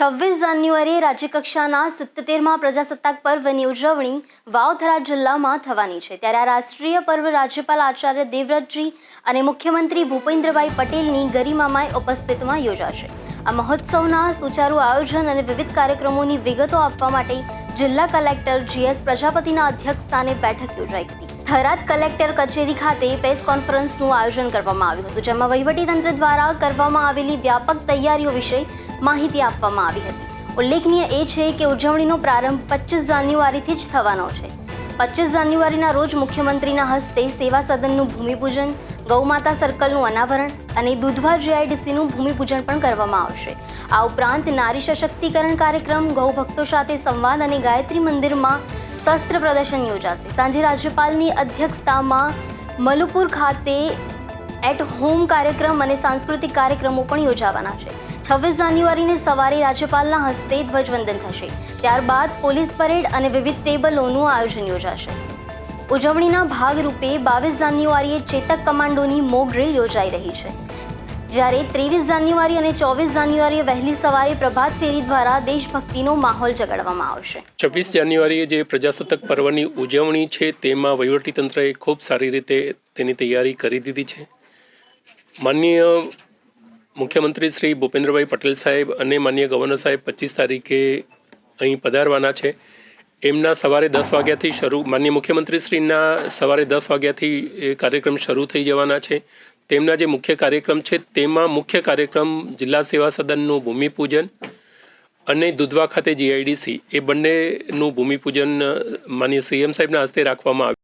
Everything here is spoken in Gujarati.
26 જાન્યુઆરીએ રાજ્યકક્ષાના 77મા પ્રજાસત્તાક પર્વની ઉજવણી વાવથરા જિલ્લામાં થવાની છે। ત્યારે આ રાષ્ટ્રીય પર્વ રાજ્યપાલ આચાર્ય દેવવ્રતજી અને મુખ્યમંત્રી ભૂપેન્દ્રભાઈ પટેલની ગરિમામય ઉપસ્થિતિમાં યોજાશે। આ મહોત્સવના સુચારુ આયોજન અને વિવિધ કાર્યક્રમોની વિગતો આપવા માટે જિલ્લા કલેક્ટર GS પ્રજાપતિના અધ્યક્ષસ્થાને બેઠક યોજાઈ હતી। થરાદ કલેક્ટર કચેરી ખાતે પ્રેસ કોન્ફરન્સનું આયોજન કરવામાં આવ્યું હતું, જેમાં વહીવટીતંત્ર દ્વારા કરવામાં આવેલી વ્યાપક તૈયારીઓ વિશે માહિતી આપવામાં આવી હતી। ઉલ્લેખનીય એ છે કે ઉજવણીનો પ્રારંભ 25 જાન્યુઆરીથી જ થવાનો છે। 25 જાન્યુઆરીના રોજ મુખ્યમંત્રીના હસ્તે સેવા સદનનું ભૂમિપૂજન, ગૌમાતા સર્કલનું અનાવરણ અને દુધવા GIDCનું ભૂમિપૂજન પણ કરવામાં આવશે। આ ઉપરાંત નારી સશક્તિકરણ કાર્યક્રમ, ગૌભક્તો સાથે સંવાદ અને ગાયત્રી મંદિરમાં શસ્ત્ર પ્રદર્શન યોજાશે। સાંજે રાજ્યપાલની અધ્યક્ષતામાં મલુપુર ખાતે એટ હોમ કાર્યક્રમ અને સાંસ્કૃતિક કાર્યક્રમો પણ યોજાવાના છે। 26 જાન્યુઆરીને સવારે રાજ્યપાલના હસ્તે ધ્વજવંદન થશે। ત્યારબાદ પોલીસ પરેડ અને વિવિધ ટેબલોનું આયોજન યોજાશે। ઉજવણીના ભાગરૂપે 22 જાન્યુઆરીએ ચેતક કમાન્ડોની મોક ડ્રીલ યોજાઈ રહી છે, જ્યારે 23 જાન્યુઆરી અને 24 જાન્યુઆરીએ વહેલી સવારે પ્રભાત ફેરી દ્વારા દેશભક્તિનો માહોલ જગાડવામાં આવશે। 26 જાન્યુઆરીએ જે પ્રજાસત્તાક પર્વની ઉજવણી છે તેમાં વહીવટીતંત્રએ ખૂબ સારી રીતે તેની તૈયારી કરી દીધી છે। માનનીય મુખ્યમંત્રી શ્રી ભૂપેન્દ્રભાઈ પટેલ સાહેબ અને માનનીય ગવર્નર સાહેબ 25 તારીખે અહીં પધારવાના છે। એમના સવારે 10 વાગ્યાથી શરૂ માનનીય મુખ્યમંત્રીશ્રીના સવારે 10 વાગ્યાથી કાર્યક્રમ શરૂ થઈ જવાના છે। તેમના જે મુખ્ય કાર્યક્રમ છે તેમાં મુખ્ય કાર્યક્રમ જિલ્લા સેવા સદનનું ભૂમિપૂજન અને દુધવા ખાતે GIDC એ બંનેનું ભૂમિપૂજન માનનીય CM સાહેબના હસ્તે રાખવામાં આવ્યું।